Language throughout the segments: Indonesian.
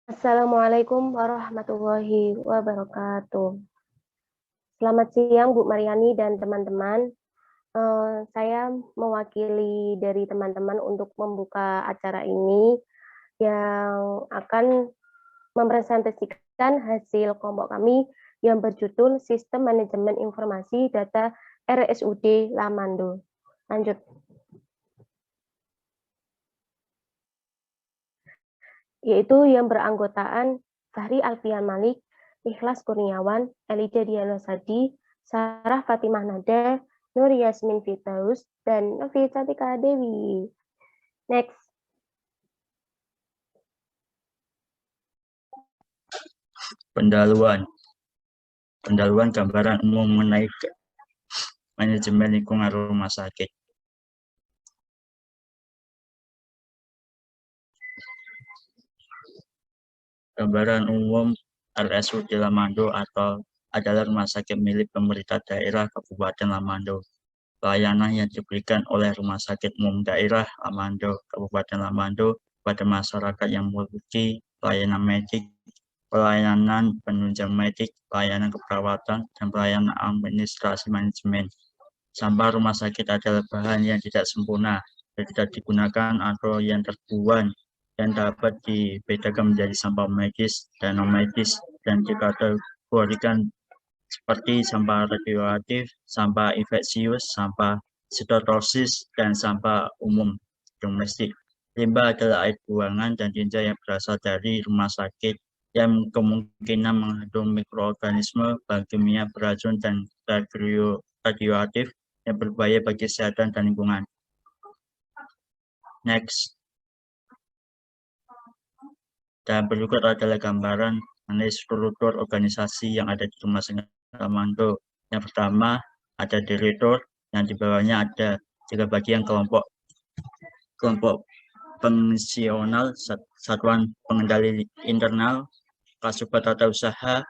Assalamualaikum warahmatullahi wabarakatuh. Selamat siang Bu Mariani dan teman-teman. Saya mewakili dari teman-teman untuk membuka acara ini yang akan mempresentasikan hasil kelompok kami yang berjudul Sistem Manajemen Informasi Data RSUD Lamando. Lanjut. Yaitu yang beranggotaan Fahri Alfian Malik, Ikhlas Kurniawan, Elida Dianosadi, Sarah Fatimah Nada, Nur Yasmin Firdaus, dan Novi Cantika Dewi. Next. Pendahuluan gambaran umum mengenai manajemen lingkungan rumah sakit. Gambaran umum RSUD Lamando adalah rumah sakit milik pemerintah daerah Kabupaten Lamando. Pelayanan yang diberikan oleh Rumah Sakit Umum Daerah Lamando, Kabupaten Lamando pada masyarakat yang memiliki pelayanan medik, pelayanan penunjang medik, pelayanan keperawatan, dan pelayanan administrasi manajemen. Sampah rumah sakit adalah bahan yang tidak sempurna dan tidak digunakan atau yang terbuang dan dapat dibedakan menjadi sampah medis dan non-medis dan dikategorikan seperti sampah radioaktif, sampah infeksius, sampah sitotosis, dan sampah umum domestik. Limbah adalah air buangan dan tinja yang berasal dari rumah sakit yang kemungkinan mengandung mikroorganisme, bahan kimia beracun, dan radioaktif yang berbahaya bagi kesehatan dan lingkungan. Next. Dan berikut adalah gambaran mengenai struktur organisasi yang ada di Rumah Sakit Lamando. Yang pertama, ada direktur, yang di bawahnya ada 3 bagian kelompok fungsional, satuan pengendali internal, Kasubag Tata Usaha,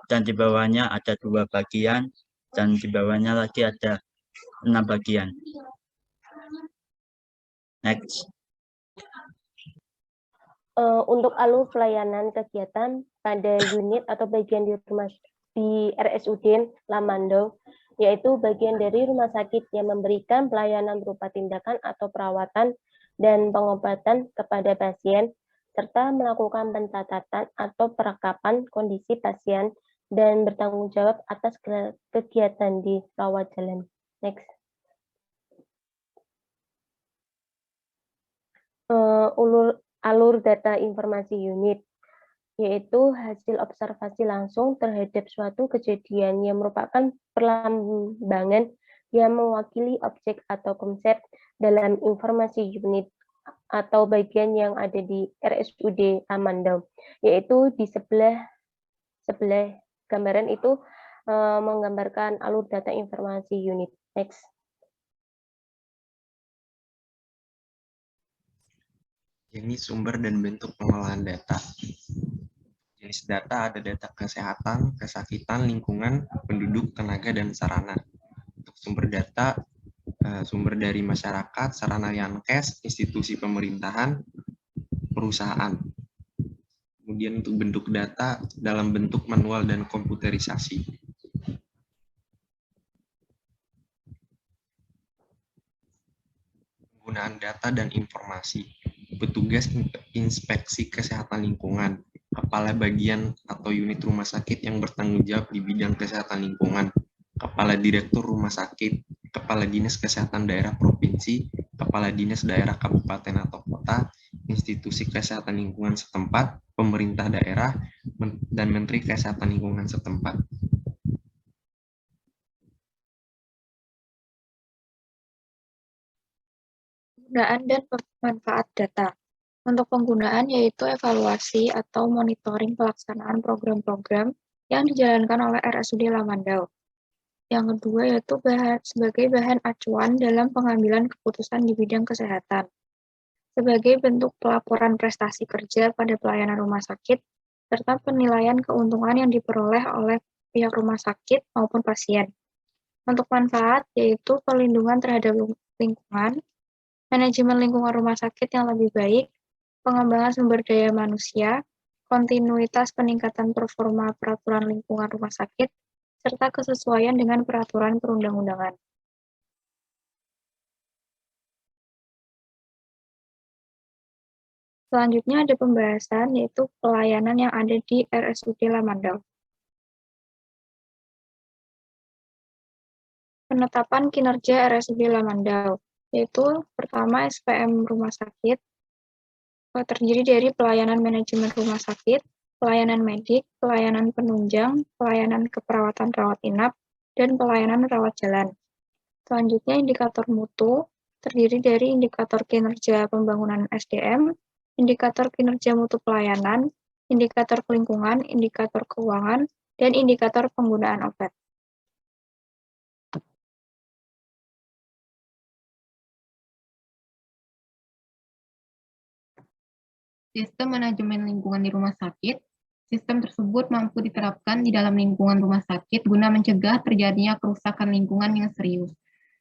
dan di bawahnya ada 2 bagian, dan di bawahnya lagi ada 6 bagian. Next. Untuk alur pelayanan kegiatan pada unit atau bagian di RSUD Lamando, yaitu bagian dari rumah sakit yang memberikan pelayanan berupa tindakan atau perawatan dan pengobatan kepada pasien, serta melakukan pencatatan atau perekapan kondisi pasien dan bertanggung jawab atas kegiatan di rawat jalan. Next. Alur data informasi unit, yaitu hasil observasi langsung terhadap suatu kejadian yang merupakan perlambangan yang mewakili objek atau konsep dalam informasi unit atau bagian yang ada di RSUD Lamando, yaitu di sebelah gambaran itu menggambarkan alur data informasi unit. Next. Jenis sumber dan bentuk pengolahan data. Jenis data ada data kesehatan, kesakitan, lingkungan, penduduk, tenaga, dan sarana. Untuk sumber data, sumber dari masyarakat, sarana Yankes, institusi pemerintahan, perusahaan. Kemudian untuk bentuk data dalam bentuk manual dan komputerisasi. Penggunaan data dan informasi. Petugas inspeksi kesehatan lingkungan, kepala bagian atau unit rumah sakit yang bertanggung jawab di bidang kesehatan lingkungan, kepala direktur rumah sakit, kepala dinas kesehatan daerah provinsi, kepala dinas daerah kabupaten atau kota, institusi kesehatan lingkungan setempat, pemerintah daerah, dan menteri kesehatan lingkungan setempat. Penggunaan dan pemanfaat data. Untuk penggunaan yaitu evaluasi atau monitoring pelaksanaan program-program yang dijalankan oleh RSUD Lamandau. Yang kedua yaitu sebagai bahan acuan dalam pengambilan keputusan di bidang kesehatan. Sebagai bentuk pelaporan prestasi kerja pada pelayanan rumah sakit, serta penilaian keuntungan yang diperoleh oleh pihak rumah sakit maupun pasien. Untuk manfaat yaitu perlindungan terhadap lingkungan, manajemen lingkungan rumah sakit yang lebih baik, pengembangan sumber daya manusia, kontinuitas peningkatan performa peraturan lingkungan rumah sakit, serta kesesuaian dengan peraturan perundang-undangan. Selanjutnya ada pembahasan yaitu pelayanan yang ada di RSUD Lamandau. Penetapan kinerja RSUD Lamandau, yaitu pertama SPM rumah sakit, terdiri dari pelayanan manajemen rumah sakit, pelayanan medik, pelayanan penunjang, pelayanan keperawatan rawat inap, dan pelayanan rawat jalan. Selanjutnya indikator mutu, terdiri dari indikator kinerja pembangunan SDM, indikator kinerja mutu pelayanan, indikator lingkungan, indikator keuangan, dan indikator penggunaan obat. Sistem manajemen lingkungan di rumah sakit. Sistem tersebut mampu diterapkan di dalam lingkungan rumah sakit guna mencegah terjadinya kerusakan lingkungan yang serius.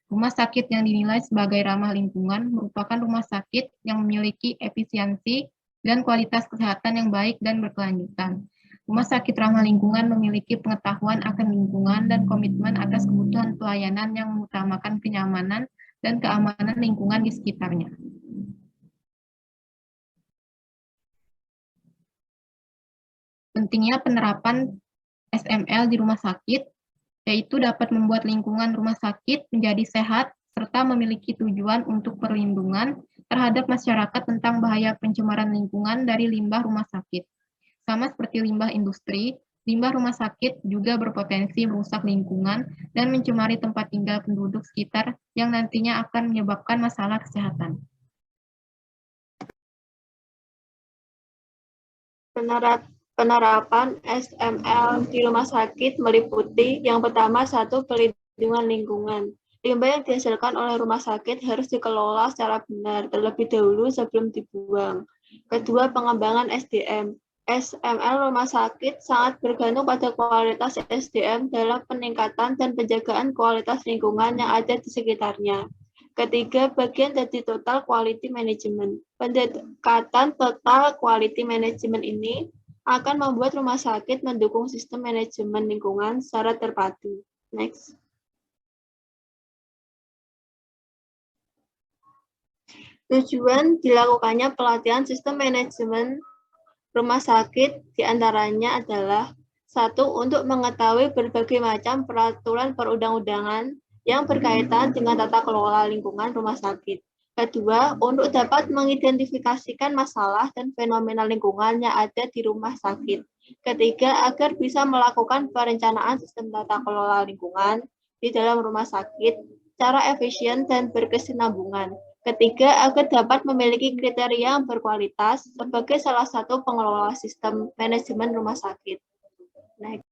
Rumah sakit yang dinilai sebagai ramah lingkungan merupakan rumah sakit yang memiliki efisiensi dan kualitas kesehatan yang baik dan berkelanjutan. Rumah sakit ramah lingkungan memiliki pengetahuan akan lingkungan dan komitmen atas kebutuhan pelayanan yang mengutamakan kenyamanan dan keamanan lingkungan di sekitarnya. Pentingnya penerapan SML di rumah sakit, yaitu dapat membuat lingkungan rumah sakit menjadi sehat, serta memiliki tujuan untuk perlindungan terhadap masyarakat tentang bahaya pencemaran lingkungan dari limbah rumah sakit. Sama seperti limbah industri, limbah rumah sakit juga berpotensi merusak lingkungan dan mencemari tempat tinggal penduduk sekitar yang nantinya akan menyebabkan masalah kesehatan. Penerapan SML di rumah sakit meliputi yang pertama, satu, perlindungan lingkungan. Limbah yang dihasilkan oleh rumah sakit harus dikelola secara benar terlebih dahulu sebelum dibuang. Kedua, pengembangan SDM. SML rumah sakit sangat bergantung pada kualitas SDM dalam peningkatan dan penjagaan kualitas lingkungan yang ada di sekitarnya. Ketiga, bagian dari total quality management. Pendekatan total quality management ini akan membuat rumah sakit mendukung sistem manajemen lingkungan secara terpadu. Next. Tujuan dilakukannya pelatihan sistem manajemen rumah sakit diantaranya adalah satu, untuk mengetahui berbagai macam peraturan perundang-undangan yang berkaitan dengan tata kelola lingkungan rumah sakit. Kedua, untuk dapat mengidentifikasikan masalah dan fenomena lingkungan yang ada di rumah sakit. Ketiga, agar bisa melakukan perencanaan sistem tata kelola lingkungan di dalam rumah sakit secara efisien dan berkesinambungan. Ketiga, agar dapat memiliki kriteria yang berkualitas sebagai salah satu pengelola sistem manajemen rumah sakit. Next.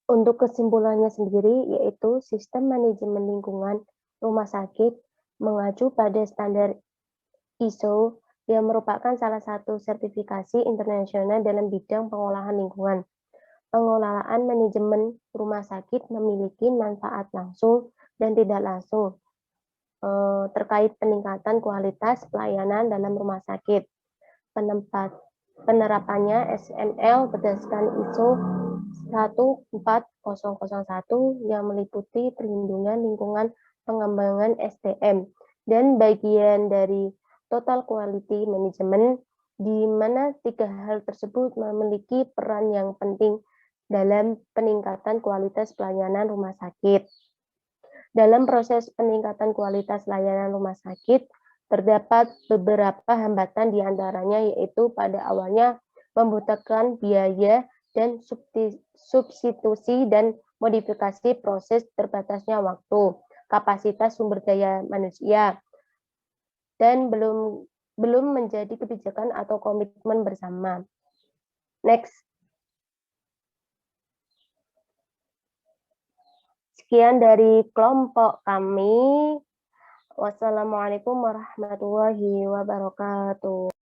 Untuk kesimpulannya sendiri, yaitu sistem manajemen lingkungan rumah sakit mengacu pada standar ISO yang merupakan salah satu sertifikasi internasional dalam bidang pengolahan lingkungan. Pengelolaan manajemen rumah sakit memiliki manfaat langsung dan tidak langsung terkait peningkatan kualitas pelayanan dalam rumah sakit. Penerapannya SML berdasarkan ISO 14001 yang meliputi perlindungan lingkungan, pengembangan SDM, dan bagian dari total quality management, di mana tiga hal tersebut memiliki peran yang penting dalam peningkatan kualitas pelayanan rumah sakit. Dalam proses peningkatan kualitas layanan rumah sakit, terdapat beberapa hambatan diantaranya yaitu pada awalnya membutuhkan biaya dan substitusi dan modifikasi proses terbatasnya waktu, kapasitas sumber daya manusia, dan belum menjadi kebijakan atau komitmen bersama. Next. Sekian dari kelompok kami. Wassalamualaikum warahmatullahi wabarakatuh.